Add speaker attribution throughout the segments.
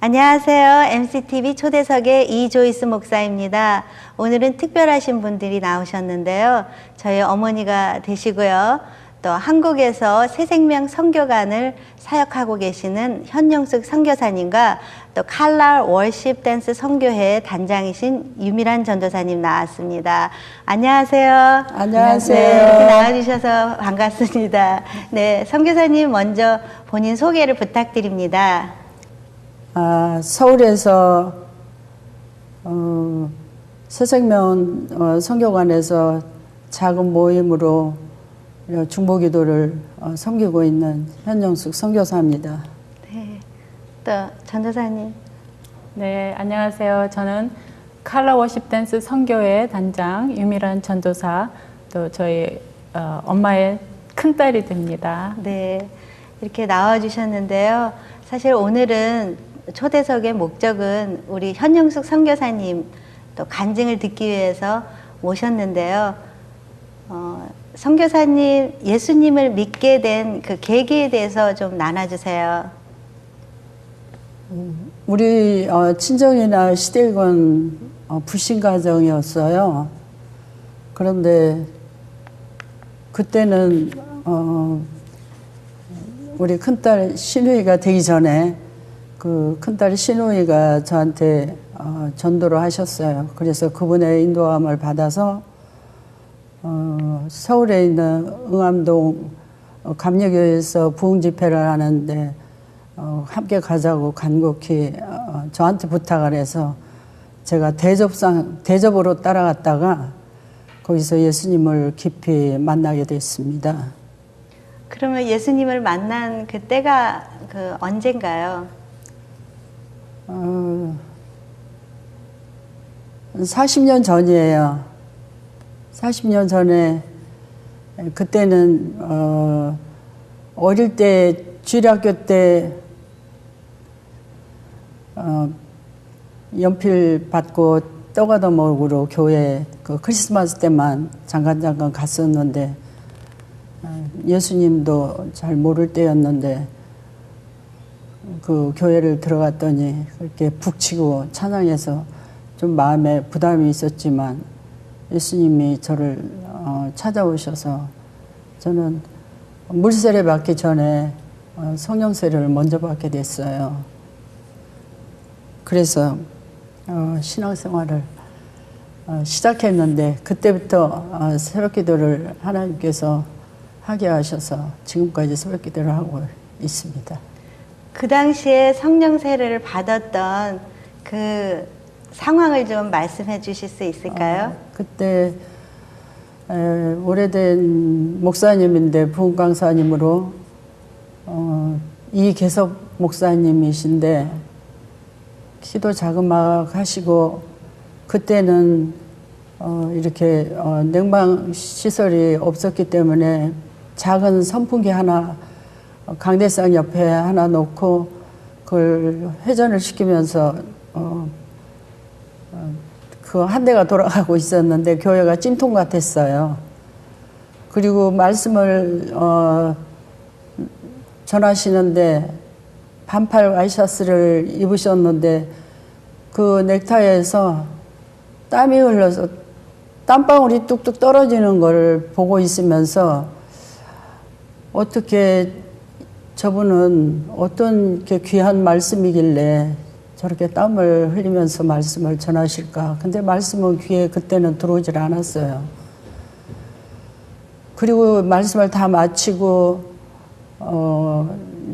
Speaker 1: 안녕하세요. MCTV 초대석의 이조이스 목사입니다. 오늘은 특별하신 분들이 나오셨는데요. 저희 어머니가 되시고요. 또 한국에서 새생명 선교관을 사역하고 계시는 현영숙 선교사님과 또 칼날 월십 댄스 선교회 단장이신 유미란 전도사님 나왔습니다. 안녕하세요.
Speaker 2: 안녕하세요.
Speaker 1: 네, 이렇게 나와주셔서 반갑습니다. 네, 선교사님 먼저 본인 소개를 부탁드립니다.
Speaker 2: 서울에서 새생명 선교관에서 작은 모임으로 중보기도를 섬기고 있는 현영숙 선교사입니다.
Speaker 1: 네, 또 전도사님.
Speaker 3: 네, 안녕하세요. 저는 칼라 워십 댄스 선교회 단장 유미란 전도사, 또 저희 엄마의 큰딸이 됩니다.
Speaker 1: 네, 이렇게 나와주셨는데요. 사실 오늘은 초대석의 목적은 우리 현영숙 선교사님 또 간증을 듣기 위해서 모셨는데요. 선교사님, 예수님을 믿게 된 그 계기에 대해서 좀 나눠주세요.
Speaker 2: 우리 친정이나 시댁은 불신 가정이었어요. 그런데 그때는 우리 큰딸 신우이가 되기 전에 그 큰딸 신우이가 저한테 전도를 하셨어요. 그래서 그분의 인도함을 받아서 서울에 있는 응암동 감리교회에서 부흥 집회를 하는데 함께 가자고 간곡히 저한테 부탁을 해서 제가 대접으로 따라갔다가 거기서 예수님을 깊이 만나게 됐습니다.
Speaker 1: 그러면 예수님을 만난 그때가 그 언젠가요?
Speaker 2: 40년 전이에요. 40년 전에 그때는 어릴 때 주일학교 때 연필 받고 떡 얻어 먹으러 교회 그 크리스마스 때만 잠깐 갔었는데 예수님도 잘 모를 때였는데 그 교회를 들어갔더니 그렇게 북치고 찬양해서 좀 마음에 부담이 있었지만 예수님이 저를 찾아오셔서 저는 물세례 받기 전에 성령세례를 먼저 받게 됐어요. 그래서 신앙생활을 시작했는데 그때부터 새벽기도를 하나님께서 하게 하셔서 지금까지 새벽기도를 하고 있습니다.
Speaker 1: 그 당시에 성령 세례를 받았던 그 상황을 좀 말씀해 주실 수 있을까요?
Speaker 2: 그때 오래된 목사님인데 부흥 강사님으로 이계섭 목사님이신데 기도 자그마하게 하시고 그때는 이렇게 냉방 시설이 없었기 때문에 작은 선풍기 하나 강대상 옆에 하나 놓고 그걸 회전을 시키면서 그 한 대가 돌아가고 있었는데 교회가 찜통 같았어요. 그리고 말씀을 전하시는데 반팔 와이셔츠를 입으셨는데 그 넥타이에서 땀이 흘러서 땀방울이 뚝뚝 떨어지는 걸 보고 있으면서 어떻게 저분은 어떤 이렇게 귀한 말씀이길래 저렇게 땀을 흘리면서 말씀을 전하실까. 근데 말씀은 귀에 그때는 들어오질 않았어요. 그리고 말씀을 다 마치고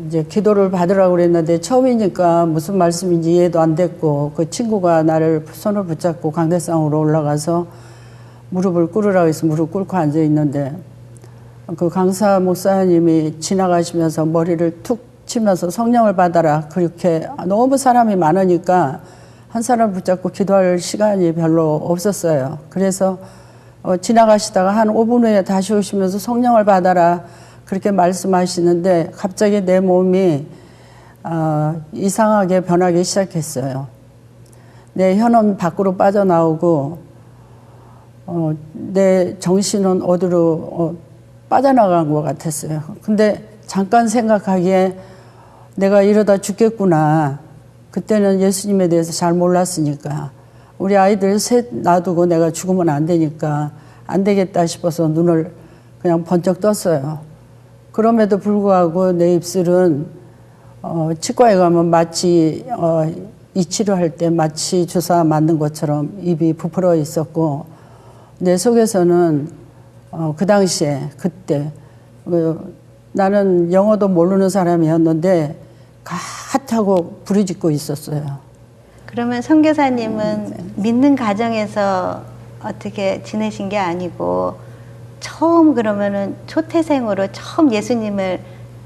Speaker 2: 이제 기도를 받으라고 그랬는데 처음이니까 무슨 말씀인지 이해도 안 됐고 그 친구가 나를 손을 붙잡고 강대상으로 올라가서 무릎을 꿇으라고 해서 무릎 꿇고 앉아 있는데 그 강사 목사님이 지나가시면서 머리를 툭 치면서 성령을 받아라. 그렇게 너무 사람이 많으니까 한 사람을 붙잡고 기도할 시간이 별로 없었어요. 그래서 지나가시다가 한 5분 후에 다시 오시면서 성령을 받아라. 그렇게 말씀하시는데 갑자기 내 몸이 이상하게 변하기 시작했어요. 내 혀는 밖으로 빠져나오고 내 정신은 어디로 빠져나간 것 같았어요. 근데 잠깐 생각하기에 내가 이러다 죽겠구나. 그때는 예수님에 대해서 잘 몰랐으니까 우리 아이들 셋 놔두고 내가 죽으면 안 되니까 안 되겠다 싶어서 눈을 그냥 번쩍 떴어요. 그럼에도 불구하고 내 입술은 치과에 가면 마치 이 치료할 때 마취 주사 맞는 것처럼 입이 부풀어 있었고 내 속에서는 그 당시에 그때 나는 영어도 모르는 사람이었는데 가하고 부르짖고 있었어요.
Speaker 1: 그러면 선교사님은 믿는 가정에서 어떻게 지내신 게 아니고 처음 그러면은 초태생으로 처음 예수님을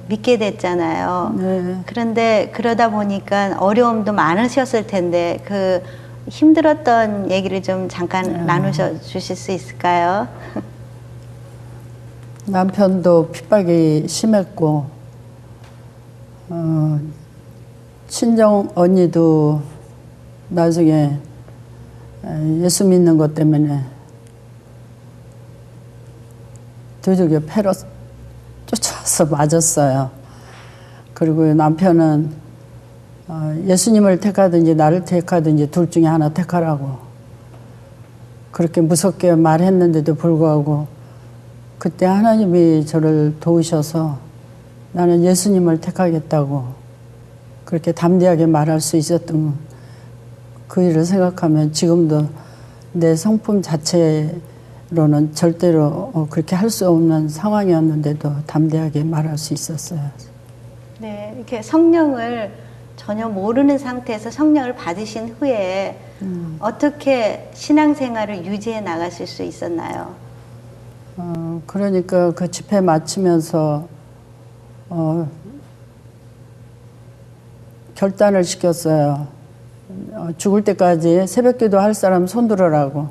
Speaker 1: 믿게 됐잖아요.
Speaker 2: 네.
Speaker 1: 그런데 그러다 보니까 어려움도 많으셨을 텐데 그 힘들었던 얘기를 좀 잠깐 나누셔 주실 수 있을까요?
Speaker 2: 남편도 핍박이 심했고 친정 언니도 나중에 예수 믿는 것 때문에 도적에 패러 쫓아와서 맞았어요. 그리고 남편은 예수님을 택하든지 나를 택하든지 둘 중에 하나 택하라고 그렇게 무섭게 말했는데도 불구하고 그때 하나님이 저를 도우셔서 나는 예수님을 택하겠다고 그렇게 담대하게 말할 수 있었던 그 일을 생각하면 지금도 내 성품 자체로는 절대로 그렇게 할 수 없는 상황이었는데도 담대하게 말할 수 있었어요.
Speaker 1: 네, 이렇게 성령을 전혀 모르는 상태에서 성령을 받으신 후에 어떻게 신앙생활을 유지해 나가실 수 있었나요?
Speaker 2: 그러니까 그 집회 마치면서 결단을 시켰어요. 죽을 때까지 새벽기도 할 사람 손들어라고.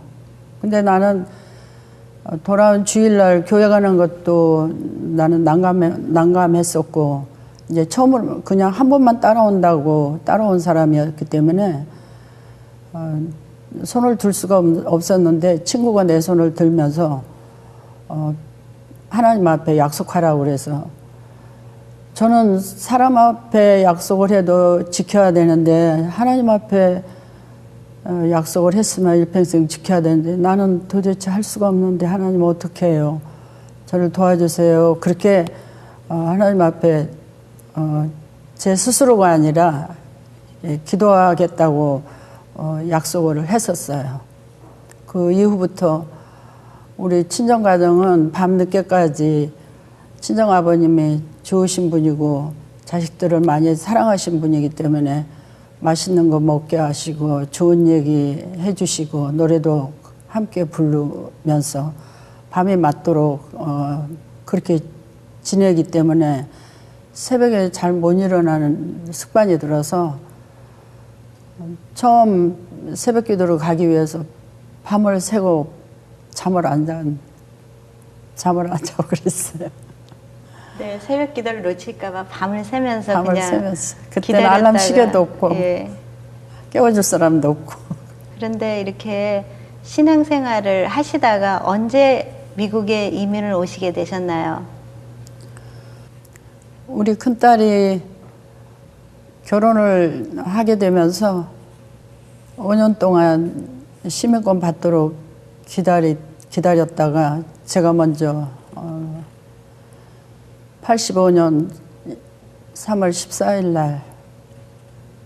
Speaker 2: 근데 나는 돌아온 주일날 교회 가는 것도 나는 난감했었고 이제 처음으로 그냥 한 번만 따라온다고 따라온 사람이었기 때문에 손을 들 수가 없었는데 친구가 내 손을 들면서 하나님 앞에 약속하라고 그래서 저는 사람 앞에 약속을 해도 지켜야 되는데 하나님 앞에 약속을 했으면 일평생 지켜야 되는데 나는 도대체 할 수가 없는데 하나님 어떻게 해요? 저를 도와주세요. 그렇게 하나님 앞에 제 스스로가 아니라 기도하겠다고 약속을 했었어요. 그 이후부터 우리 친정가정은 밤늦게까지 친정아버님이 좋으신 분이고 자식들을 많이 사랑하신 분이기 때문에 맛있는 거 먹게 하시고 좋은 얘기 해주시고 노래도 함께 부르면서 밤이 맞도록 그렇게 지내기 때문에 새벽에 잘 못 일어나는 습관이 들어서 처음 새벽 기도를 가기 위해서 밤을 새고 잠을 안 자고 그랬어요.
Speaker 1: 네, 새벽 기도를 놓칠까봐 밤을 새면서
Speaker 2: 밤을
Speaker 1: 그냥
Speaker 2: 새면서 그때는
Speaker 1: 기다렸다가,
Speaker 2: 알람 시계도 없고
Speaker 1: 예.
Speaker 2: 깨워줄 사람도 없고.
Speaker 1: 그런데 이렇게 신앙생활을 하시다가 언제 미국에 이민을 오시게 되셨나요?
Speaker 2: 우리 큰딸이 결혼을 하게 되면서 5년 동안 시민권 받도록 기다렸다가 제가 먼저 85년 3월 14일 날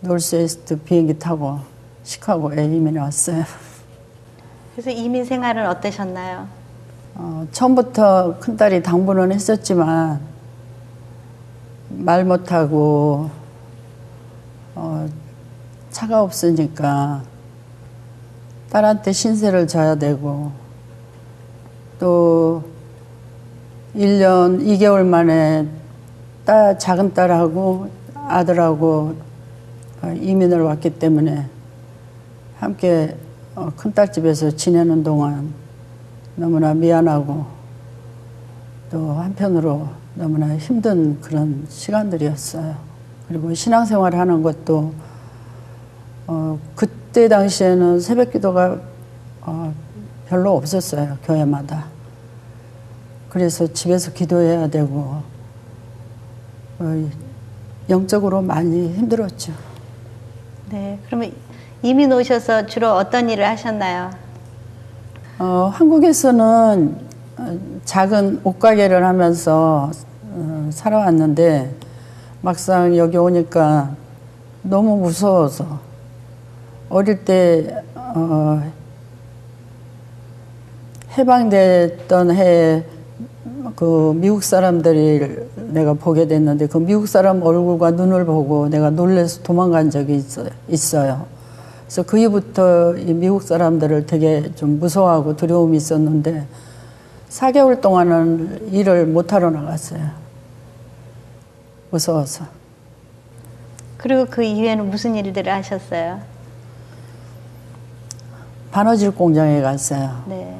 Speaker 2: 노스웨스트 비행기 타고 시카고에 이민해 왔어요.
Speaker 1: 그래서 이민 생활은 어떠셨나요?
Speaker 2: 처음부터 큰딸이 당부는 했었지만 말 못하고 차가 없으니까 딸한테 신세를 져야 되고 또 1년 2개월 만에 작은 딸하고 아들하고 이민을 왔기 때문에 함께 큰딸 집에서 지내는 동안 너무나 미안하고 또 한편으로 너무나 힘든 그런 시간들이었어요. 그리고 신앙생활 하는 것도 그때 당시에는 새벽 기도가 별로 없었어요. 교회마다. 그래서 집에서 기도해야 되고 영적으로 많이 힘들었죠.
Speaker 1: 네. 그러면 이민 오셔서 주로 어떤 일을 하셨나요?
Speaker 2: 한국에서는 작은 옷가게를 하면서 살아왔는데 막상 여기 오니까 너무 무서워서 어릴 때 해방됐던 해에 그 미국 사람들이 내가 보게 됐는데 그 미국 사람 얼굴과 눈을 보고 내가 놀라서 도망간 적이 있어요. 그래서 그 이후부터 이 미국 사람들을 되게 좀 무서워하고 두려움이 있었는데 4개월 동안은 일을 못하러 나갔어요. 무서워서.
Speaker 1: 그리고 그 이후에는 무슨 일들을 하셨어요?
Speaker 2: 바느질 공장에 갔어요.
Speaker 1: 네.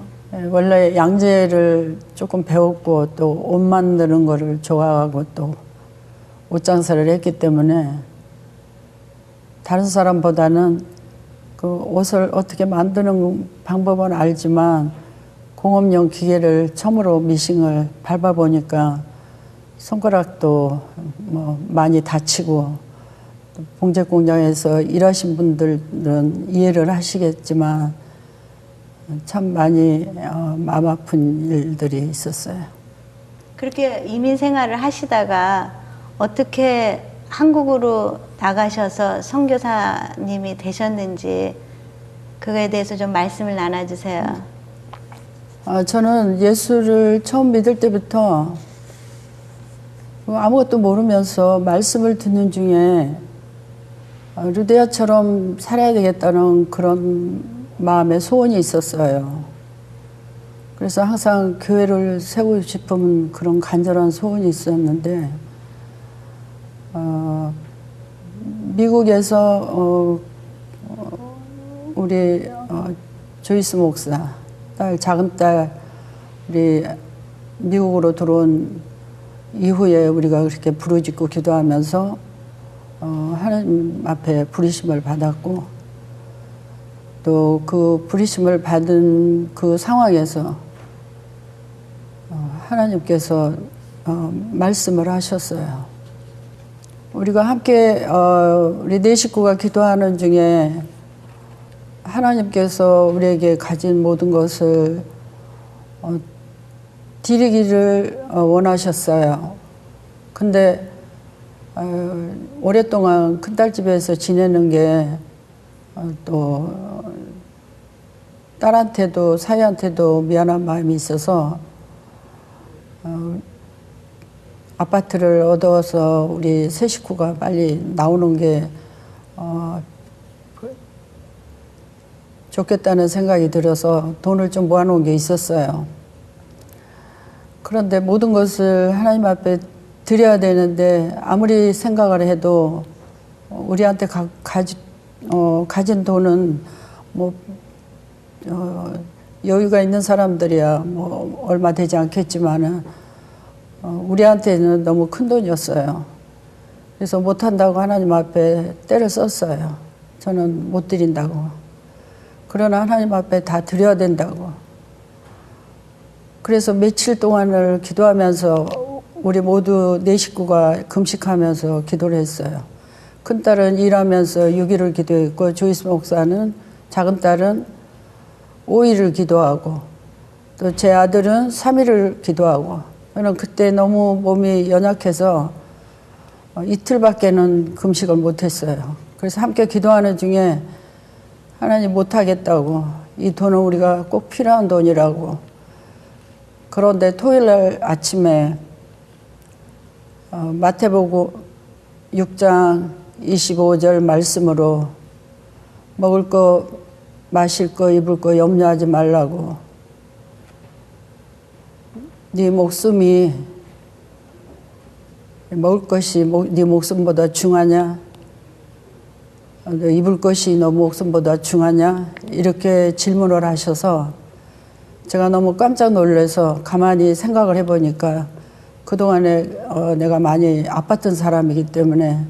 Speaker 2: 원래 양재를 조금 배웠고 또 옷 만드는 거를 좋아하고 또 옷장사를 했기 때문에 다른 사람보다는 그 옷을 어떻게 만드는 방법은 알지만 공업용 기계를 처음으로 미싱을 밟아보니까 손가락도 뭐 많이 다치고 봉제 공장에서 일하신 분들은 이해를 하시겠지만 참 많이 마음 아픈 일들이 있었어요.
Speaker 1: 그렇게 이민 생활을 하시다가 어떻게 한국으로 나가셔서 선교사님이 되셨는지 그거에 대해서 좀 말씀을 나눠주세요.
Speaker 2: 저는 예수를 처음 믿을 때부터 아무것도 모르면서 말씀을 듣는 중에 루데아처럼 살아야 되겠다는 그런 마음에 소원이 있었어요. 그래서 항상 교회를 세우고 싶은 그런 간절한 소원이 있었는데 미국에서 우리 조이스 목사 작은 딸 우리 미국으로 들어온 이후에 우리가 그렇게 부르짖고 기도하면서 하나님 앞에 부르심을 받았고 또 그 부르심을 받은 그 상황에서 하나님께서 말씀을 하셨어요. 우리가 함께 우리 네 식구가 기도하는 중에 하나님께서 우리에게 가진 모든 것을 드리기를 원하셨어요. 근데 오랫동안 큰딸집에서 지내는 게 또 딸한테도 사위한테도 미안한 마음이 있어서 아파트를 얻어서 우리 세 식구가 빨리 나오는 게 좋겠다는 생각이 들어서 돈을 좀 모아놓은 게 있었어요. 그런데 모든 것을 하나님 앞에 드려야 되는데 아무리 생각을 해도 우리한테 가진 돈은 뭐 여유가 있는 사람들이야 뭐 얼마 되지 않겠지만은 우리한테는 너무 큰 돈이었어요. 그래서 못한다고 하나님 앞에 때를 썼어요. 저는 못 드린다고. 그러나 하나님 앞에 다 드려야 된다고. 그래서 며칠 동안을 기도하면서 우리 모두 네 식구가 금식하면서 기도를 했어요. 큰딸은 일하면서 6일을 기도했고 조이스 목사는 작은 딸은 5일을 기도하고 또 제 아들은 3일을 기도하고 저는 그때 너무 몸이 연약해서 이틀밖에는 금식을 못했어요. 그래서 함께 기도하는 중에 하나님 못하겠다고 이 돈은 우리가 꼭 필요한 돈이라고. 그런데 토요일날 아침에 마태복음 6장 25절 말씀으로 먹을 거 마실 거 입을 거 염려하지 말라고. 네 목숨이 먹을 것이 네 목숨보다 중하냐? 입을 것이 너 목숨보다 중하냐? 이렇게 질문을 하셔서 제가 너무 깜짝 놀라서 가만히 생각을 해보니까 그동안에 내가 많이 아팠던 사람이기 때문에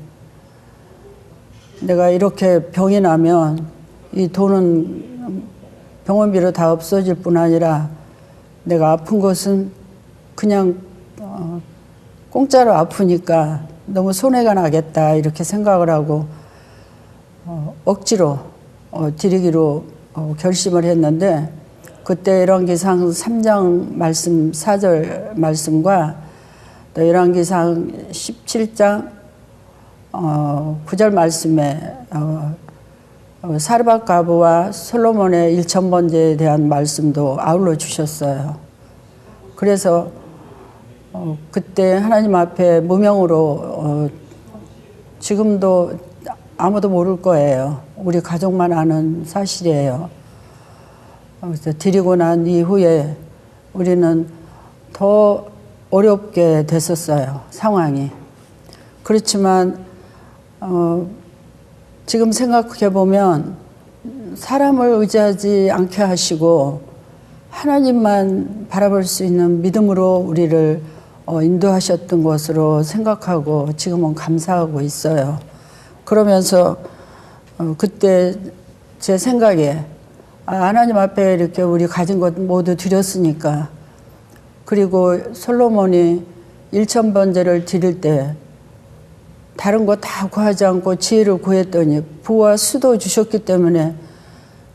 Speaker 2: 내가 이렇게 병이 나면 이 돈은 병원비로 다 없어질 뿐 아니라 내가 아픈 것은 그냥 공짜로 아프니까 너무 손해가 나겠다 이렇게 생각을 하고 억지로 드리기로 결심을 했는데 그때 열왕기상 3장 말씀 4절 말씀과 또 열왕기상 17장 9절 말씀에 사르밧 과부와 솔로몬의 일천번제에 대한 말씀도 아울러 주셨어요. 그래서 그때 하나님 앞에 무명으로 지금도 아무도 모를 거예요. 우리 가족만 아는 사실이에요. 그래서 드리고 난 이후에 우리는 더 어렵게 됐었어요. 상황이. 그렇지만 지금 생각해 보면 사람을 의지하지 않게 하시고 하나님만 바라볼 수 있는 믿음으로 우리를 인도하셨던 것으로 생각하고 지금은 감사하고 있어요. 그러면서 그때 제 생각에 하나님 앞에 이렇게 우리 가진 것 모두 드렸으니까, 그리고 솔로몬이 1000번제를 드릴 때 다른 거 다 구하지 않고 지혜를 구했더니 부와 수도 주셨기 때문에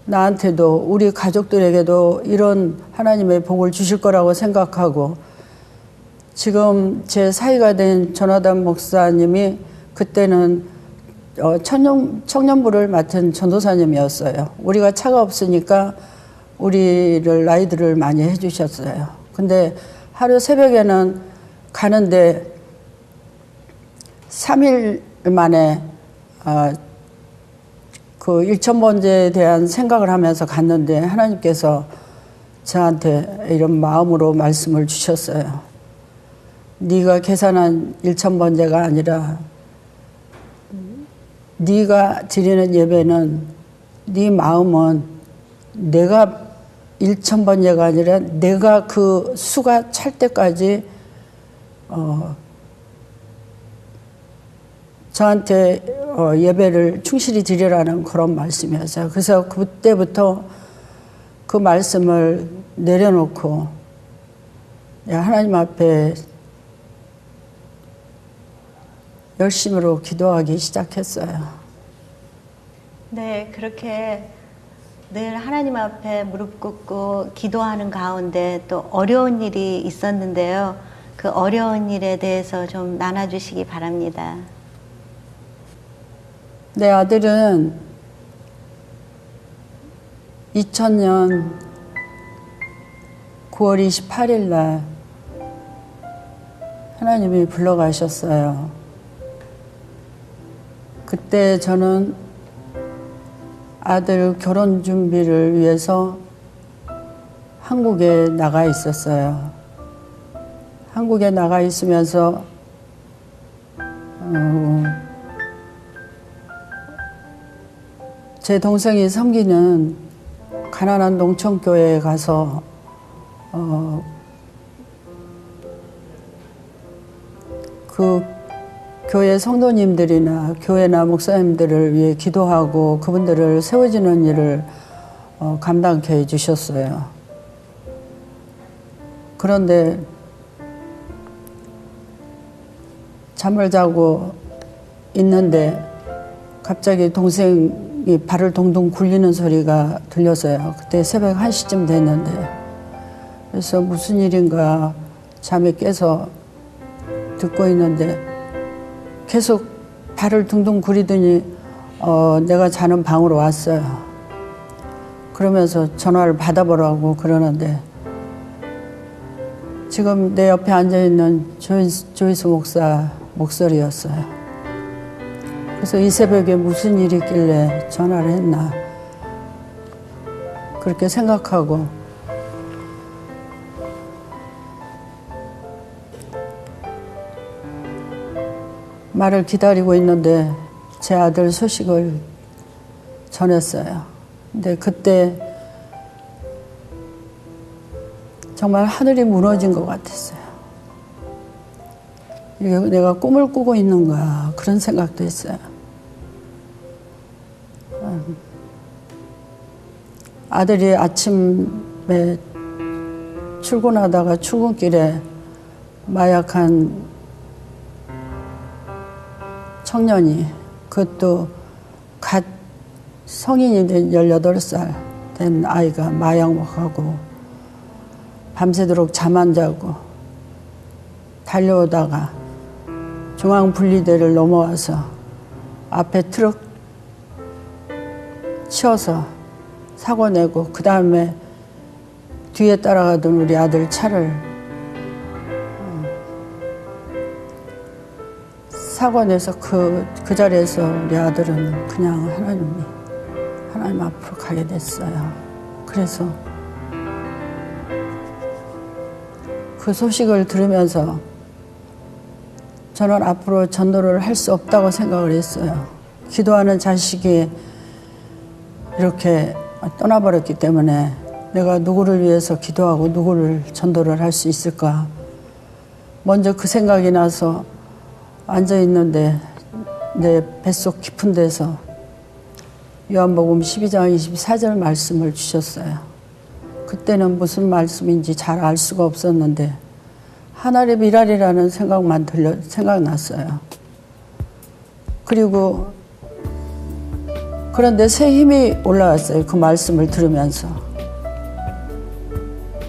Speaker 2: 나한테도 우리 가족들에게도 이런 하나님의 복을 주실 거라고 생각하고, 지금 제 사이가 된 조나단 목사님이 그때는 청년부를 맡은 전도사님이었어요. 우리가 차가 없으니까 우리를 아이들을 많이 해주셨어요. 근데 하루 새벽에는 가는데 3일 만에 그 1000번제에 대한 생각을 하면서 갔는데 하나님께서 저한테 이런 마음으로 말씀을 주셨어요. 네가 계산한 1000번제가 아니라 네가 드리는 예배는, 네 마음은 내가 1000번제가 아니라 내가 그 수가 찰 때까지 저한테 예배를 충실히 드리라는 그런 말씀이었어요. 그래서 그때부터 그 말씀을 내려놓고 하나님 앞에 열심으로 기도하기 시작했어요.
Speaker 1: 네, 그렇게 늘 하나님 앞에 무릎 꿇고 기도하는 가운데 또 어려운 일이 있었는데요. 그 어려운 일에 대해서 좀 나눠주시기 바랍니다.
Speaker 2: 내 아들은 2000년 9월 28일 날 하나님이 불러가셨어요. 그때 저는 아들 결혼 준비를 위해서 한국에 나가 있었어요. 한국에 나가 있으면서 제 동생이 섬기는 가난한 농촌교회에 가서 그 교회 성도님들이나 교회나 목사님들을 위해 기도하고 그분들을 세워지는 일을 감당케 해주셨어요. 그런데 잠을 자고 있는데 갑자기 동생이 발을 동동 굴리는 소리가 들렸어요. 그때 새벽 1시쯤 됐는데, 그래서 무슨 일인가 잠에 깨서 듣고 있는데 계속 발을 둥둥 구리더니 내가 자는 방으로 왔어요. 그러면서 전화를 받아보라고 그러는데 지금 내 옆에 앉아있는 조이스 목사 목소리였어요. 그래서 이 새벽에 무슨 일이 있길래 전화를 했나 그렇게 생각하고, 말을 기다리고 있는데 제 아들 소식을 전했어요. 근데 그때 정말 하늘이 무너진 것 같았어요. 이게 내가 꿈을 꾸고 있는가 그런 생각도 했어요. 아들이 아침에 출근하다가 출근길에 마약한 청년이, 그것도 갓 성인이 된 18살 된 아이가 마약 먹하고 밤새도록 잠 안 자고 달려오다가 중앙분리대를 넘어와서 앞에 트럭 치어서 사고 내고 그 다음에 뒤에 따라가던 우리 아들 차를 사고 내서 그 자리에서 우리 아들은 그냥 하나님 앞으로 가게 됐어요. 그래서 그 소식을 들으면서 저는 앞으로 전도를 할 수 없다고 생각을 했어요. 기도하는 자식이 이렇게 떠나버렸기 때문에 내가 누구를 위해서 기도하고 누구를 전도를 할 수 있을까. 먼저 그 생각이 나서 앉아있는데 내 뱃속 깊은 데서 요한복음 12장 24절 말씀을 주셨어요. 그때는 무슨 말씀인지 잘 알 수가 없었는데 하늘의 미랄이라는 생각만 생각났어요. 그리고 그런데 새 힘이 올라왔어요. 그 말씀을 들으면서.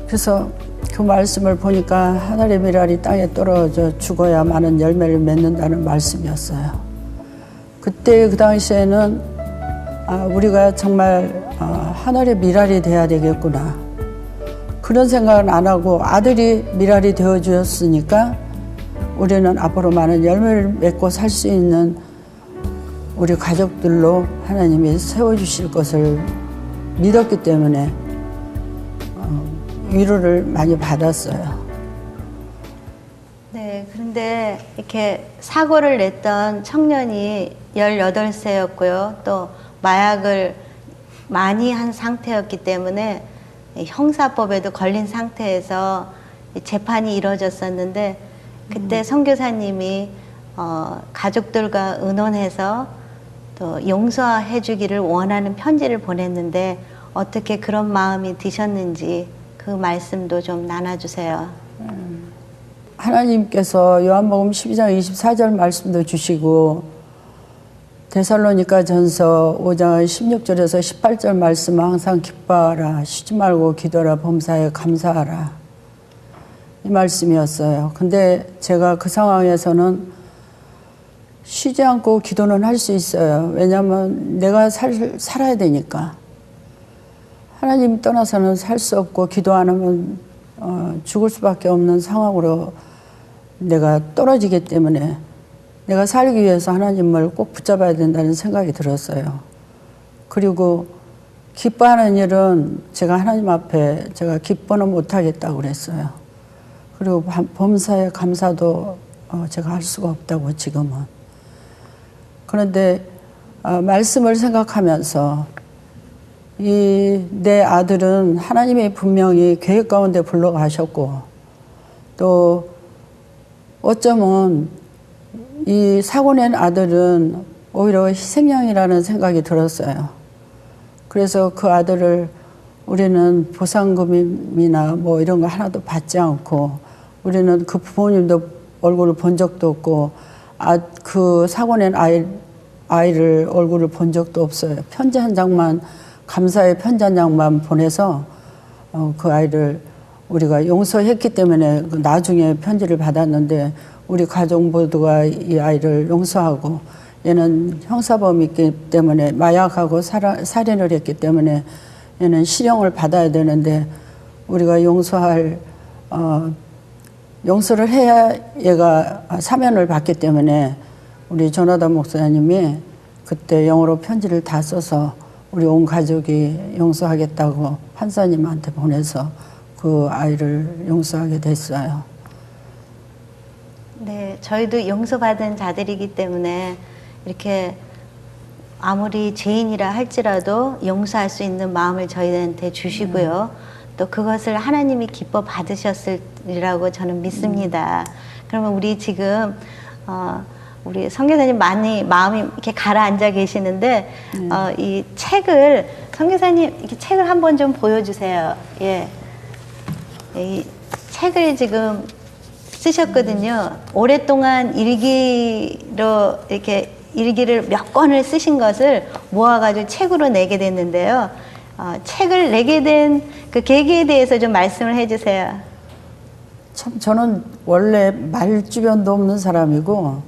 Speaker 2: 그래서 그 말씀을 보니까 하늘의 미랄이 땅에 떨어져 죽어야 많은 열매를 맺는다는 말씀이었어요. 그때 그 당시에는 우리가 정말 하늘의 미랄이 돼야 되겠구나. 그런 생각은 안 하고 아들이 미랄이 되어 주었으니까 우리는 앞으로 많은 열매를 맺고 살 수 있는 우리 가족들로 하나님이 세워주실 것을 믿었기 때문에 위로를 많이 받았어요.
Speaker 1: 네, 그런데 이렇게 사고를 냈던 청년이 18세였고요. 또 마약을 많이 한 상태였기 때문에 형사법에도 걸린 상태에서 재판이 이루어졌었는데 그때 선교사님이 가족들과 의논해서 또 용서해 주기를 원하는 편지를 보냈는데 어떻게 그런 마음이 드셨는지 그 말씀도 좀 나눠주세요.
Speaker 2: 하나님께서 요한복음 12장 24절 말씀도 주시고 데살로니가 전서 5장 16절에서 18절 말씀 항상 기뻐하라, 쉬지 말고 기도하라, 범사에 감사하라. 이 말씀이었어요. 근데 제가 그 상황에서는 쉬지 않고 기도는 할 수 있어요. 왜냐하면 내가 살아야 되니까. 하나님 떠나서는 살 수 없고 기도 안 하면 죽을 수밖에 없는 상황으로 내가 떨어지기 때문에 내가 살기 위해서 하나님을 꼭 붙잡아야 된다는 생각이 들었어요. 그리고 기뻐하는 일은 제가 하나님 앞에 제가 기뻐는 못하겠다고 그랬어요. 그리고 범사에 감사도 제가 할 수가 없다고 지금은. 그런데 말씀을 생각하면서 내 아들은 하나님이 분명히 계획 가운데 불러가셨고 또 어쩌면 이 사고 낸 아들은 오히려 희생양이라는 생각이 들었어요. 그래서 그 아들을 우리는 보상금이나 뭐 이런 거 하나도 받지 않고 우리는 그 부모님도 얼굴을 본 적도 없고 그 사고 낸 아이를 얼굴을 본 적도 없어요. 편지 한 장만 감사의 편지 한 장만 보내서 그 아이를 우리가 용서했기 때문에 나중에 편지를 받았는데 우리 가족 모두가 이 아이를 용서하고 얘는 형사범이기 때문에 마약하고 살인을 했기 때문에 얘는 실형을 받아야 되는데 우리가 용서를 해야 얘가 사면을 받기 때문에 우리 조나단 목사님이 그때 영어로 편지를 다 써서 우리 온 가족이 용서하겠다고 판사님한테 보내서 그 아이를 용서하게 됐어요.
Speaker 1: 네, 저희도 용서받은 자들이기 때문에 이렇게 아무리 죄인이라 할지라도 용서할 수 있는 마음을 저희한테 주시고요. 또 그것을 하나님이 기뻐 받으셨으리라고 저는 믿습니다. 그러면 우리 지금 우리 선교사님 많이 마음이 이렇게 가라앉아 계시는데 이 책을 선교사님 이렇게 책을 한번 좀 보여주세요. 예, 이 책을 지금 쓰셨거든요. 오랫동안 일기로 이렇게 일기를 몇 권을 쓰신 것을 모아가지고 책으로 내게 됐는데요. 책을 내게 된 그 계기에 대해서 좀 말씀을 해주세요.
Speaker 2: 참 저는 원래 말 주변도 없는 사람이고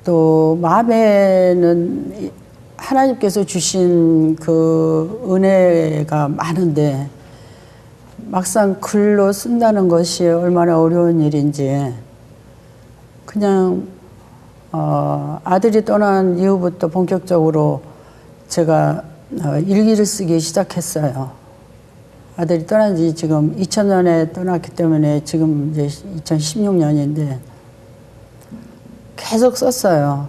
Speaker 2: 또 마음에는 하나님께서 주신 그 은혜가 많은데 막상 글로 쓴다는 것이 얼마나 어려운 일인지 그냥 아들이 떠난 이후부터 본격적으로 제가 일기를 쓰기 시작했어요. 아들이 떠난 지 지금 2000년에 떠났기 때문에 지금 이제 2016년인데 계속 썼어요.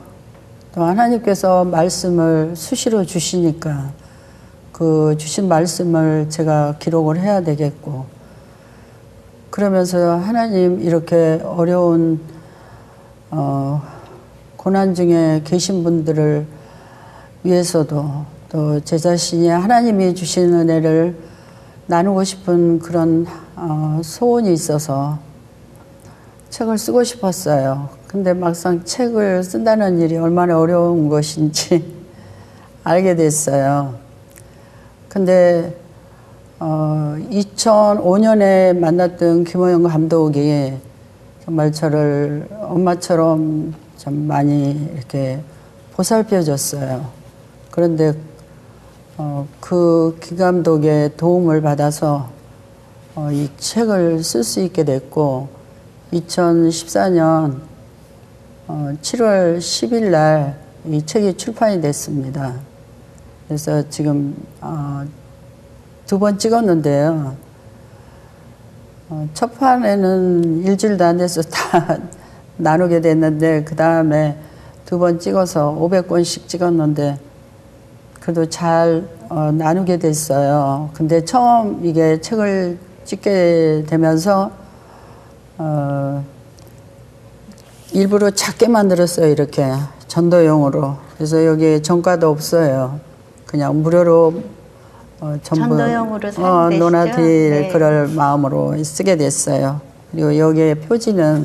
Speaker 2: 또 하나님께서 말씀을 수시로 주시니까 그 주신 말씀을 제가 기록을 해야 되겠고 그러면서 하나님 이렇게 어려운 고난 중에 계신 분들을 위해서도 또 제 자신이 하나님이 주신 은혜를 나누고 싶은 그런 소원이 있어서 책을 쓰고 싶었어요. 근데 막상 책을 쓴다는 일이 얼마나 어려운 것인지 알게 됐어요. 근데 2005년에 만났던 김호영 감독이 정말 저를 엄마처럼 좀 많이 이렇게 보살펴 줬어요. 그런데 그 김 감독의 도움을 받아서 이 책을 쓸 수 있게 됐고 2014년 7월 10일 날 이 책이 출판이 됐습니다. 그래서 지금 2번 찍었는데요. 첫 판에는 일주일도 안 돼서 다 나누게 됐는데 그 다음에 2번 찍어서 500권씩 찍었는데 그래도 잘 나누게 됐어요. 근데 처음 이게 책을 찍게 되면서 일부러 작게 만들었어요. 이렇게 전도용으로. 그래서 여기 정가도 없어요. 그냥 무료로 전부
Speaker 1: 전도용으로 사용되시죠?
Speaker 2: 논하딜
Speaker 1: 네.
Speaker 2: 그럴 마음으로 쓰게 됐어요. 그리고 여기에 표지는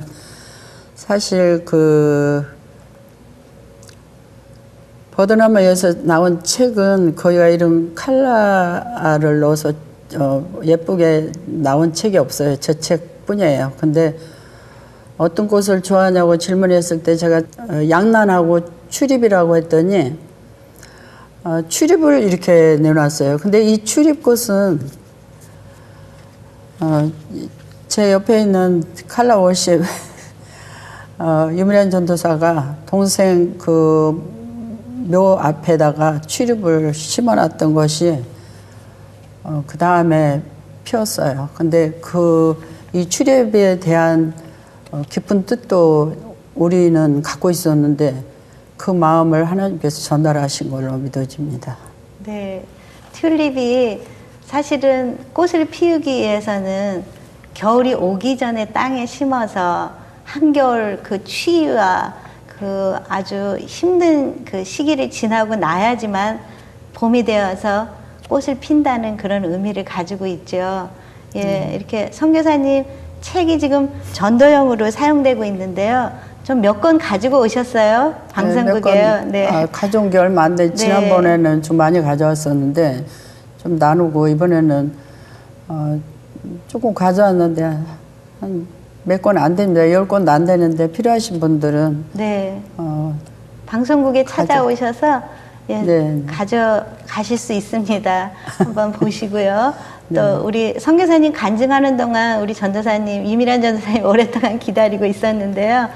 Speaker 2: 사실 그 버드나무에서 나온 책은 거기가 이런 칼라를 넣어서 예쁘게 나온 책이 없어요. 저 책뿐이에요. 근데 어떤 꽃을 좋아하냐고 질문했을 때 제가 양란하고 추립이라고 했더니 추립을 이렇게 내놨어요. 근데 이 추립꽃은 제 옆에 있는 칼라 워십 유미란 전도사가 동생 그 묘 앞에다가 추립을 심어놨던 것이 그 다음에 피었어요. 근데 이 추립에 대한 깊은 뜻도 우리는 갖고 있었는데 그 마음을 하나님께서 전달하신 걸로 믿어집니다.
Speaker 1: 네, 튤립이 사실은 꽃을 피우기 위해서는 겨울이 오기 전에 땅에 심어서 한겨울 그 추위와 그 아주 힘든 그 시기를 지나고 나야지만 봄이 되어서 꽃을 핀다는 그런 의미를 가지고 있죠. 예, 이렇게 선교사님 책이 지금 전도용으로 사용되고 있는데요. 좀 몇 권 가지고 오셨어요? 방송국에요. 네.
Speaker 2: 가져온 게 얼마 안 돼. 지난번에는 좀 많이 가져왔었는데 좀 나누고 이번에는 조금 가져왔는데 한 몇 권 안 됩니다. 10권도 안 되는데 필요하신 분들은
Speaker 1: 네. 방송국에 찾아오셔서 예,
Speaker 2: 네.
Speaker 1: 가져가실 수 있습니다. 한번 보시고요. 또 우리 선교사님 간증하는 동안 우리 전도사님 이미란 전도사님 오랫동안 기다리고 있었는데요.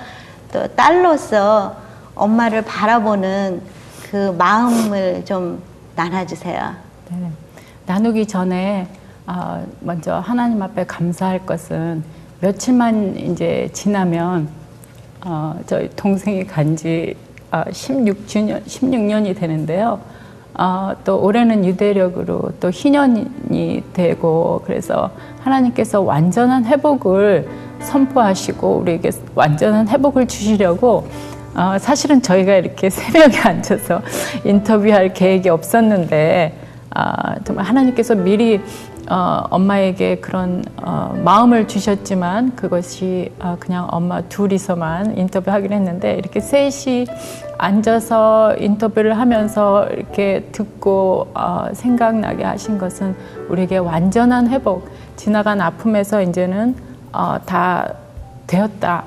Speaker 1: 또 딸로서 엄마를 바라보는 그 마음을 좀 나눠주세요.
Speaker 3: 네. 나누기 전에 먼저 하나님 앞에 감사할 것은 며칠만 이제 지나면 저희 동생이 간지 16년이 되는데요. 또 올해는 유대력으로 또 희년이 되고 그래서 하나님께서 완전한 회복을 선포하시고 우리에게 완전한 회복을 주시려고 사실은 저희가 이렇게 새벽에 앉아서 인터뷰할 계획이 없었는데 정말 하나님께서 미리 엄마에게 그런 마음을 주셨지만 그것이 그냥 엄마 둘이서만 인터뷰하기로 했는데 이렇게 셋이 앉아서 인터뷰를 하면서 이렇게 듣고 생각나게 하신 것은 우리에게 완전한 회복, 지나간 아픔에서 이제는 다 되었다.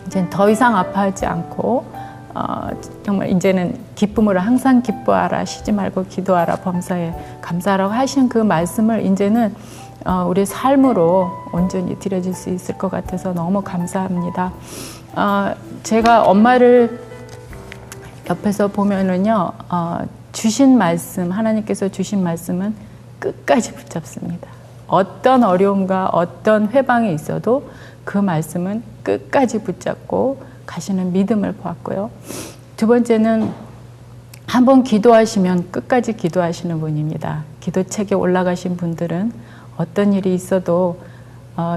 Speaker 3: 이제는 더 이상 아파하지 않고 정말 이제는 기쁨으로 항상 기뻐하라, 쉬지 말고 기도하라, 범사에 감사하라고 하신 그 말씀을 이제는 우리 삶으로 온전히 드려질 수 있을 것 같아서 너무 감사합니다. 제가 엄마를 옆에서 보면은요, 주신 말씀, 하나님께서 주신 말씀은 끝까지 붙잡습니다. 어떤 어려움과 어떤 회방이 있어도 그 말씀은 끝까지 붙잡고 가시는 믿음을 보았고요. 두 번째는 한번 기도하시면 끝까지 기도하시는 분입니다. 기도책에 올라가신 분들은 어떤 일이 있어도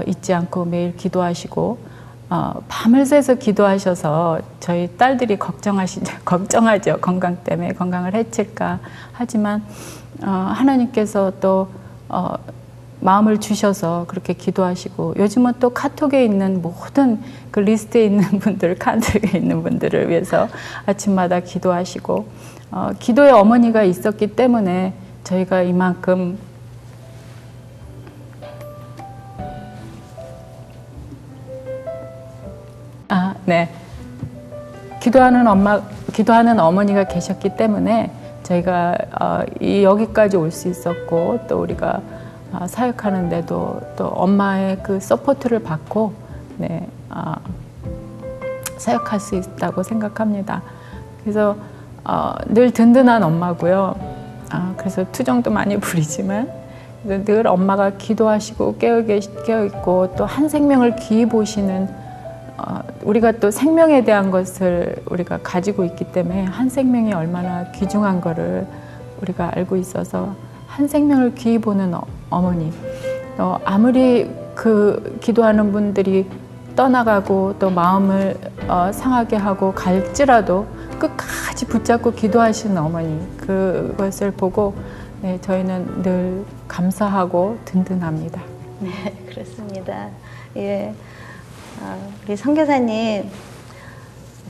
Speaker 3: 잊지 않고 매일 기도하시고 밤을 새서 기도하셔서 저희 딸들이 걱정하죠. 건강 때문에 건강을 해칠까. 하지만 하나님께서 또 마음을 주셔서 그렇게 기도하시고, 요즘은 또 카톡에 있는 모든 그 리스트에 있는 분들, 카톡에 있는 분들을 위해서 아침마다 기도하시고, 기도의 어머니가 있었기 때문에 저희가 이만큼 네. 기도하는 어머니가 계셨기 때문에 저희가 여기까지 올 수 있었고, 또 우리가 사역하는데도 또 엄마의 그 서포트를 받고 네, 사역할 수 있다고 생각합니다. 그래서 늘 든든한 엄마고요. 그래서 투정도 많이 부리지만 늘 엄마가 기도하시고 깨어있고 또 한 생명을 귀히 보시는, 우리가 또 생명에 대한 것을 우리가 가지고 있기 때문에 한 생명이 얼마나 귀중한 거를 우리가 알고 있어서 한 생명을 귀히 보는 어머니, 아무리 그 기도하는 분들이 떠나가고 또 마음을 상하게 하고 갈지라도 끝까지 붙잡고 기도하시는 어머니, 그것을 보고 네, 저희는 늘 감사하고 든든합니다.
Speaker 1: 네, 그렇습니다. 예. 우리 선교사님,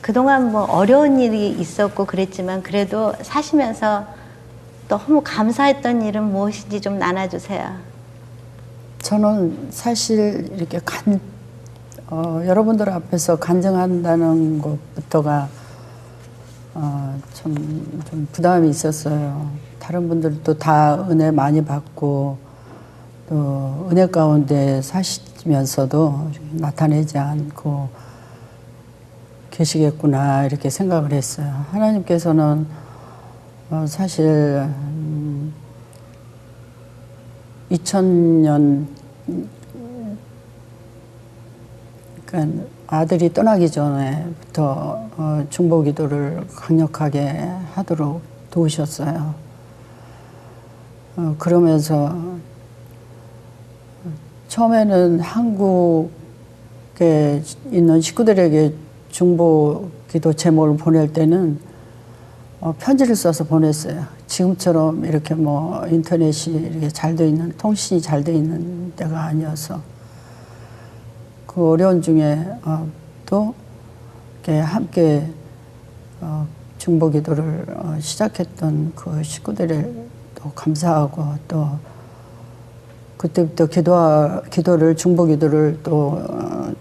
Speaker 1: 그동안 뭐 어려운 일이 있었고 그랬지만 그래도 사시면서 너무 감사했던 일은 무엇인지 좀 나눠주세요.
Speaker 2: 저는 사실 이렇게 여러분들 앞에서 간증한다는 것부터가 좀 부담이 있었어요. 다른 분들도 다 은혜 많이 받고 또 은혜 가운데 사시면서도 나타내지 않고 계시겠구나 이렇게 생각을 했어요. 하나님께서는 사실 2000년 그러니까 아들이 떠나기 전에부터 중보기도를 강력하게 하도록 도우셨어요. 그러면서 처음에는 한국에 있는 식구들에게 중보기도 제목을 보낼 때는 편지를 써서 보냈어요. 지금처럼 이렇게 뭐 인터넷이 이렇게 잘 돼 있는, 통신이 잘 돼 있는 때가 아니어서 그 어려운 중에 또 이렇게 함께 중보기도를 시작했던 그 식구들을 또 감사하고 또 그때부터 중보기도를 또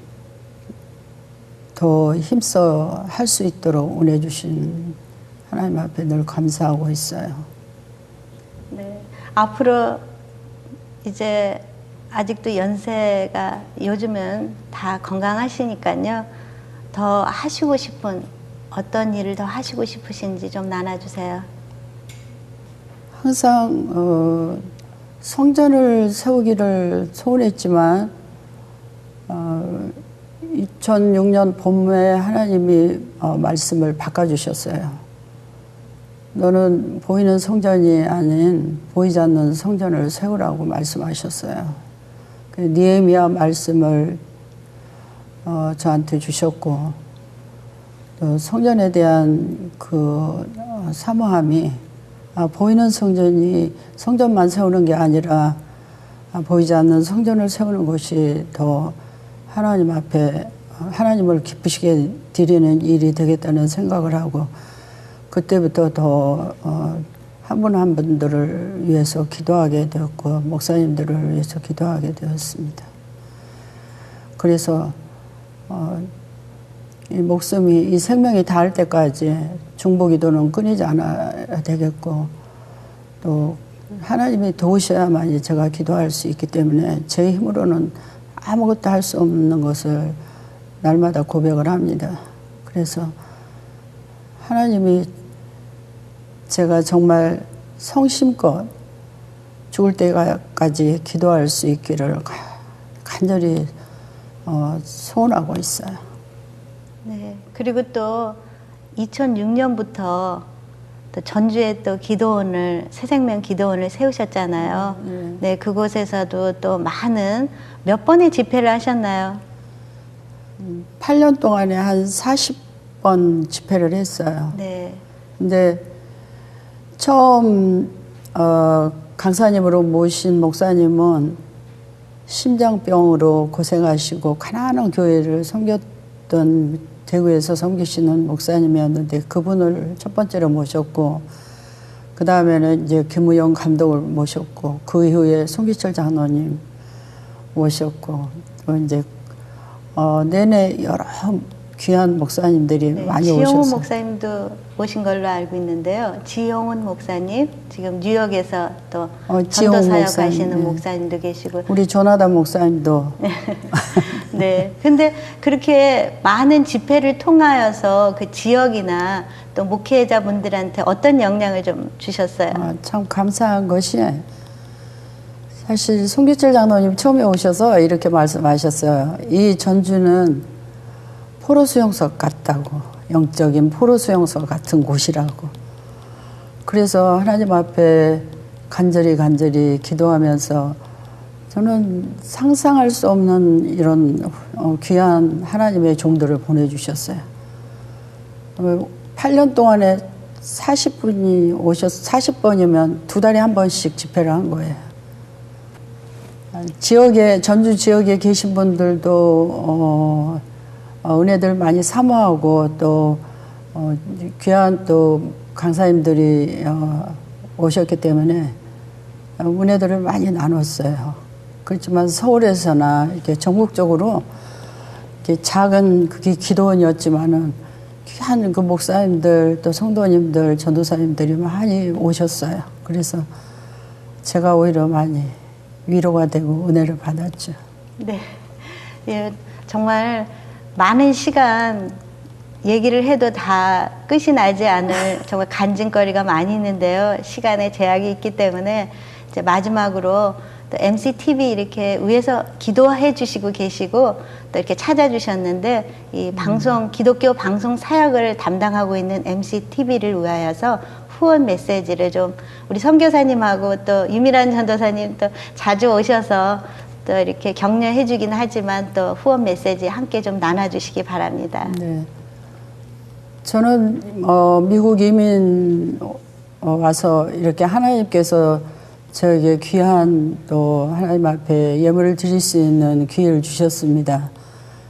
Speaker 2: 더 힘써 할 수 있도록 은혜 주신 하나님 앞에 늘 감사하고 있어요.
Speaker 1: 네. 앞으로 이제 아직도 연세가 요즘은 다 건강하시니까요. 더 하시고 싶은 어떤 일을 더 하시고 싶으신지 좀 나눠주세요.
Speaker 2: 항상 성전을 세우기를 소원했지만 2006년 봄에 하나님이 말씀을 바꿔주셨어요. 너는 보이는 성전이 아닌 보이지 않는 성전을 세우라고 말씀하셨어요. 느헤미야 말씀을 저한테 주셨고 또 성전에 대한 그 사모함이 보이는 성전만 세우는 게 아니라 보이지 않는 성전을 세우는 것이 더 하나님 앞에 하나님을 기쁘시게 드리는 일이 되겠다는 생각을 하고 그때부터 더 한 분 한 분들을 위해서 기도하게 되었고 목사님들을 위해서 기도하게 되었습니다. 그래서 이 목숨이 이 생명이 닿을 때까지 중보기도는 끊이지 않아야 되겠고 또 하나님이 도우셔야만 제가 기도할 수 있기 때문에 제 힘으로는 아무것도 할 수 없는 것을 날마다 고백을 합니다. 그래서 하나님이 제가 정말 성심껏 죽을 때까지 기도할 수 있기를 간절히 소원하고 있어요.
Speaker 1: 네. 그리고 또 2006년부터 또 전주에 또 기도원을 새생명 기도원을 세우셨잖아요. 네, 그곳에서도 또 많은 몇 번의 집회를 하셨나요?
Speaker 2: 8년 동안에 한 40번 집회를 했어요.
Speaker 1: 네.
Speaker 2: 근데 처음 강사님으로 모신 목사님은 심장병으로 고생하시고 가난한 교회를 섬겼던 대구에서 섬기시는 목사님이었는데 그분을 첫 번째로 모셨고 그 다음에는 이제 김우영 감독을 모셨고 그 이후에 송기철 장로님 모셨고 또 이제 내내 여러 귀한 목사님들이
Speaker 1: 네,
Speaker 2: 많이
Speaker 1: 지용훈
Speaker 2: 오셨어요.
Speaker 1: 목사님도 오신 걸로 알고 있는데요. 지용훈 목사님 지금 뉴욕에서 또
Speaker 2: 지용훈
Speaker 1: 전도 사역
Speaker 2: 목사님,
Speaker 1: 하시는
Speaker 2: 네.
Speaker 1: 목사님도 계시고
Speaker 2: 우리 조나단 목사님도
Speaker 1: 네. 근데 그렇게 많은 집회를 통하여서 그 지역이나 또 목회자분들한테 어떤 영향을 좀 주셨어요?
Speaker 2: 참 감사한 것이 사실 송기철 장로님 처음에 오셔서 이렇게 말씀하셨어요. 이 전주는 포로 수용소 같다고, 영적인 포로 수용소 같은 곳이라고. 그래서 하나님 앞에 간절히 기도하면서 저는 상상할 수 없는 이런 귀한 하나님의 종들을 보내주셨어요. 8년 동안에 40분이 오셔서 40번이면 두 달에 한 번씩 집회를 한 거예요. 지역에 전주 지역에 계신 분들도 은혜들 많이 사모하고 또 귀한 또 강사님들이 오셨기 때문에 은혜들을 많이 나눴어요. 그렇지만 서울에서나 이렇게 전국적으로 이렇게 작은 그게 기도원이었지만은 귀한 그 목사님들 또 성도님들 전도사님들이 많이 오셨어요. 그래서 제가 오히려 많이 위로가 되고 은혜를 받았죠.
Speaker 1: 네. 예, 정말 많은 시간 얘기를 해도 다 끝이 나지 않을 정말 간증거리가 많이 있는데요. 시간에 제약이 있기 때문에 이제 마지막으로 또 MCTV 이렇게 위에서 기도해 주시고 계시고 또 이렇게 찾아주셨는데 이 방송, 기독교 방송 사역을 담당하고 있는 MCTV를 위하여서 후원 메시지를 좀 우리 선교사님하고 또 유미란 전도사님 또 자주 오셔서 또 이렇게 격려해 주긴 하지만 또 후원 메시지 함께 좀 나눠주시기 바랍니다.
Speaker 2: 네. 저는 미국 이민 와서 이렇게 하나님께서 저에게 귀한 또 하나님 앞에 예물을 드릴 수 있는 기회를 주셨습니다.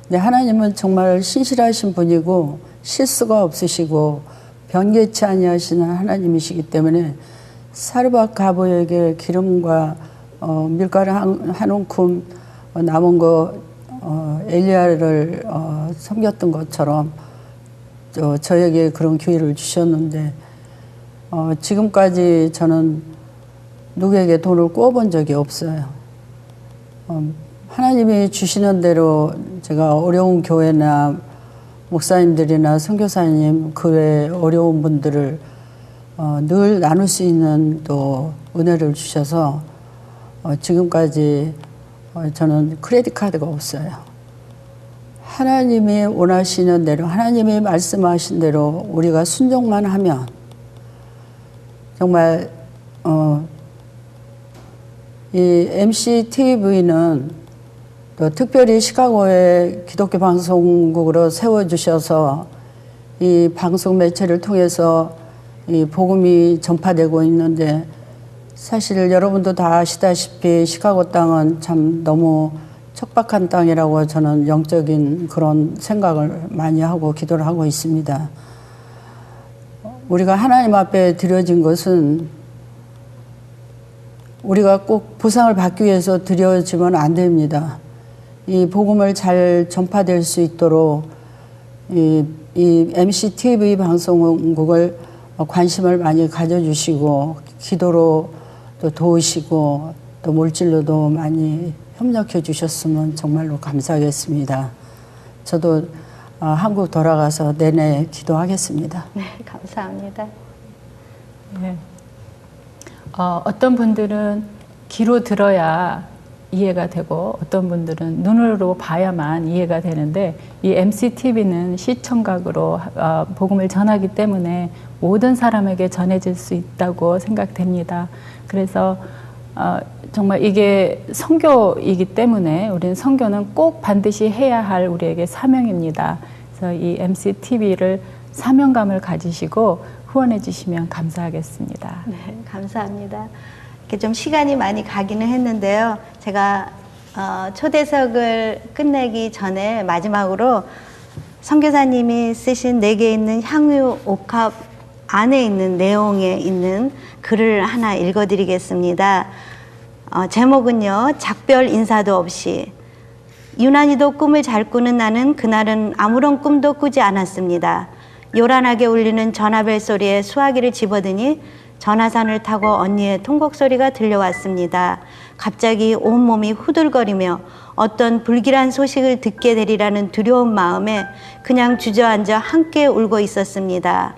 Speaker 2: 근데 하나님은 정말 신실하신 분이고 실수가 없으시고 변개치 아니하시는 하나님이시기 때문에 사르밧 가보에게 기름과 밀가루 한 움큼 남은 거 엘리야를 섬겼던 것처럼 저에게 그런 기회를 주셨는데 지금까지 저는 누구에게 돈을 꿔본 적이 없어요. 하나님이 주시는 대로 제가 어려운 교회나 목사님들이나 선교사님 그 외에 어려운 분들을 늘 나눌 수 있는 또 은혜를 주셔서 지금까지 저는 크레딧 카드가 없어요. 하나님이 원하시는 대로 하나님이 말씀하신 대로 우리가 순종만 하면 정말 이 MCTV는 또 특별히 시카고의 기독교 방송국으로 세워주셔서 이 방송 매체를 통해서 이 복음이 전파되고 있는데 사실 여러분도 다 아시다시피 시카고 땅은 참 너무 척박한 땅이라고 저는 영적인 그런 생각을 많이 하고 기도를 하고 있습니다. 우리가 하나님 앞에 드려진 것은 우리가 꼭 보상을 받기 위해서 드려지면 안 됩니다. 이 복음을 잘 전파될 수 있도록 이 MCTV 방송국을 관심을 많이 가져주시고 기도로 또 도우시고 또 물질로도 많이 협력해 주셨으면 정말로 감사하겠습니다. 저도 한국 돌아가서 내내 기도하겠습니다.
Speaker 1: 네, 감사합니다.
Speaker 3: 네. 어떤 분들은 귀로 들어야 이해가 되고 어떤 분들은 눈으로 봐야만 이해가 되는데 이 MCTV는 시청각으로 복음을 전하기 때문에 모든 사람에게 전해질 수 있다고 생각됩니다. 그래서 정말 이게 선교이기 때문에 우리는 선교는 꼭 반드시 해야 할 우리에게 사명입니다. 그래서 이 MCTV를 사명감을 가지시고 후원해 주시면 감사하겠습니다.
Speaker 1: 네, 감사합니다. 이렇게 좀 시간이 많이 가기는 했는데요. 제가 초대석을 끝내기 전에 마지막으로 선교사님이 쓰신 내게 있는 향유 옥합 안에 있는 내용에 있는 글을 하나 읽어드리겠습니다. 제목은요, 작별 인사도 없이. 유난히도 꿈을 잘 꾸는 나는 그날은 아무런 꿈도 꾸지 않았습니다. 요란하게 울리는 전화벨 소리에 수화기를 집어드니 전화선을 타고 언니의 통곡 소리가 들려왔습니다. 갑자기 온몸이 후들거리며 어떤 불길한 소식을 듣게 되리라는 두려운 마음에 그냥 주저앉아 함께 울고 있었습니다.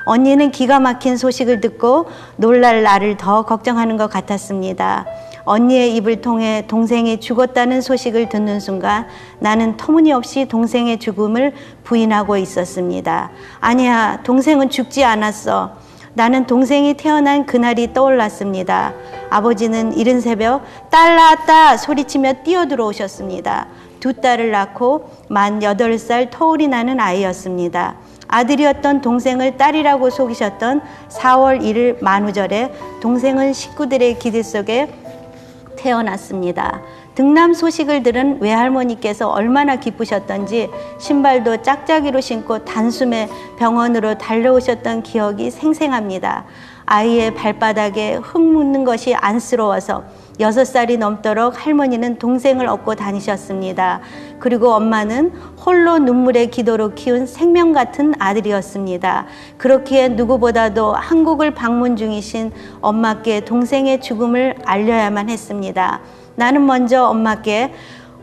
Speaker 1: 언니는 기가 막힌 소식을 듣고 놀랄 나를 더 걱정하는 것 같았습니다. 언니의 입을 통해 동생이 죽었다는 소식을 듣는 순간 나는 터무니없이 동생의 죽음을 부인하고 있었습니다. 아니야, 동생은 죽지 않았어. 나는 동생이 태어난 그날이 떠올랐습니다. 아버지는 이른 새벽 딸 낳았다 소리치며 뛰어들어오셨습니다. 두 딸을 낳고 만 8살 터울이 나는 아이였습니다. 아들이었던 동생을 딸이라고 속이셨던 4월 1일 만우절에 동생은 식구들의 기대 속에 태어났습니다. 등남 소식을 들은 외할머니께서 얼마나 기쁘셨던지 신발도 짝짝이로 신고 단숨에 병원으로 달려오셨던 기억이 생생합니다. 아이의 발바닥에 흙 묻는 것이 안쓰러워서 6살이 넘도록 할머니는 동생을 업고 다니셨습니다. 그리고 엄마는 홀로 눈물의 기도로 키운 생명 같은 아들이었습니다. 그렇기에 누구보다도 한국을 방문 중이신 엄마께 동생의 죽음을 알려야만 했습니다. 나는 먼저 엄마께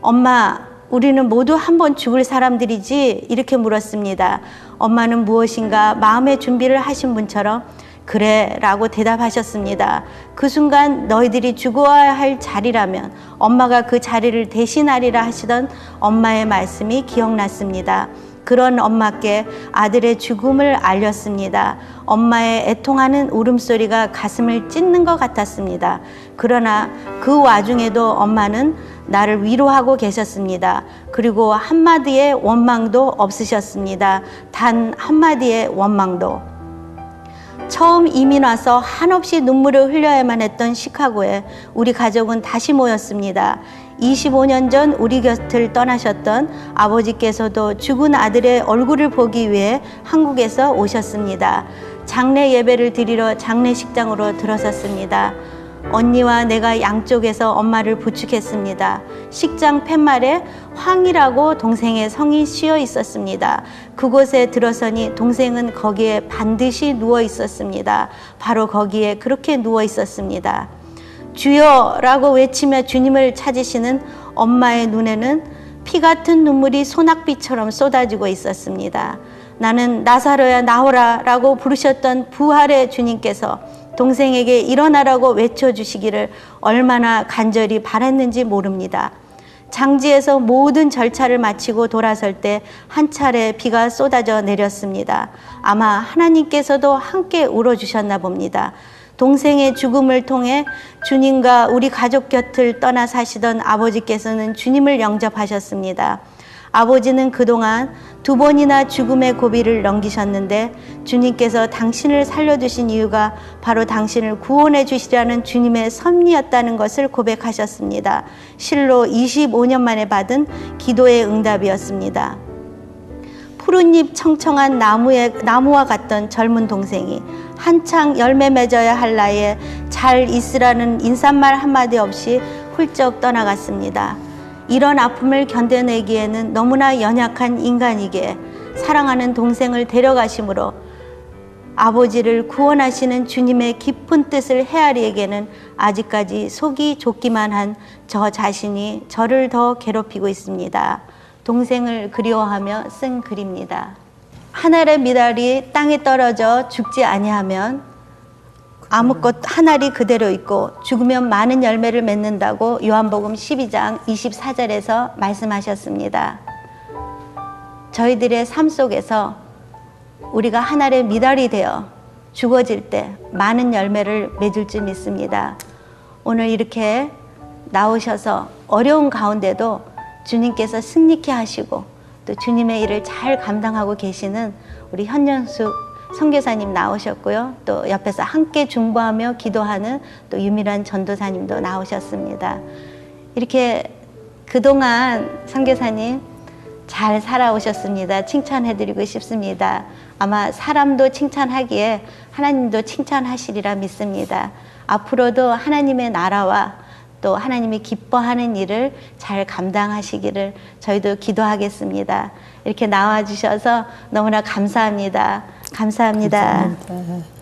Speaker 1: 엄마, 우리는 모두 한 번 죽을 사람들이지? 이렇게 물었습니다. 엄마는 무엇인가 마음의 준비를 하신 분처럼 그래 라고 대답하셨습니다. 그 순간 너희들이 죽어야 할 자리라면 엄마가 그 자리를 대신하리라 하시던 엄마의 말씀이 기억났습니다. 그런 엄마께 아들의 죽음을 알렸습니다. 엄마의 애통하는 울음소리가 가슴을 찢는 것 같았습니다. 그러나 그 와중에도 엄마는 나를 위로하고 계셨습니다. 그리고 한마디의 원망도 없으셨습니다. 단 한마디의 원망도. 처음 이민 와서 한없이 눈물을 흘려야만 했던 시카고에 우리 가족은 다시 모였습니다. 25년 전 우리 곁을 떠나셨던 아버지께서도 죽은 아들의 얼굴을 보기 위해 한국에서 오셨습니다. 장례 예배를 드리러 장례식장으로 들어섰습니다. 언니와 내가 양쪽에서 엄마를 부축했습니다. 식장 팻말에 황이라고 동생의 성이 씌어 있었습니다. 그곳에 들어서니 동생은 거기에 반드시 누워 있었습니다. 바로 거기에 그렇게 누워 있었습니다. 주여라고 외치며 주님을 찾으시는 엄마의 눈에는 피 같은 눈물이 소낙비처럼 쏟아지고 있었습니다. 나는 나사로야 나오라 라고 부르셨던 부활의 주님께서 동생에게 일어나라고 외쳐주시기를 얼마나 간절히 바랐는지 모릅니다. 장지에서 모든 절차를 마치고 돌아설 때 한 차례 비가 쏟아져 내렸습니다. 아마 하나님께서도 함께 울어주셨나 봅니다. 동생의 죽음을 통해 주님과 우리 가족 곁을 떠나 사시던 아버지께서는 주님을 영접하셨습니다. 아버지는 그동안 2번이나 죽음의 고비를 넘기셨는데 주님께서 당신을 살려주신 이유가 바로 당신을 구원해 주시라는 주님의 섭리였다는 것을 고백하셨습니다. 실로 25년 만에 받은 기도의 응답이었습니다. 푸른잎 청청한 나무와 같던 젊은 동생이 한창 열매 맺어야 할 나이에 잘 있으라는 인사말 한마디 없이 훌쩍 떠나갔습니다. 이런 아픔을 견뎌내기에는 너무나 연약한 인간이기에 사랑하는 동생을 데려가심으로 아버지를 구원하시는 주님의 깊은 뜻을 헤아리에게는 아직까지 속이 좁기만 한 저 자신이 저를 더 괴롭히고 있습니다. 동생을 그리워하며 쓴 글입니다. 한 알의 미달이 땅에 떨어져 죽지 아니하면 아무것 한 알이 그대로 있고 죽으면 많은 열매를 맺는다고 요한복음 12장 24절에서 말씀하셨습니다. 저희들의 삶 속에서 우리가 한 알의 미달이 되어 죽어질 때 많은 열매를 맺을 줄 믿습니다. 오늘 이렇게 나오셔서 어려운 가운데도 주님께서 승리케 하시고 또 주님의 일을 잘 감당하고 계시는 우리 현연숙 선교사님 나오셨고요. 또 옆에서 함께 중보하며 기도하는 또 유미란 전도사님도 나오셨습니다. 이렇게 그동안 선교사님 잘 살아오셨습니다. 칭찬해드리고 싶습니다. 아마 사람도 칭찬하기에 하나님도 칭찬하시리라 믿습니다. 앞으로도 하나님의 나라와 또 하나님이 기뻐하는 일을 잘 감당하시기를 저희도 기도하겠습니다. 이렇게 나와주셔서 너무나 감사합니다. 감사합니다.
Speaker 2: 감사합니다.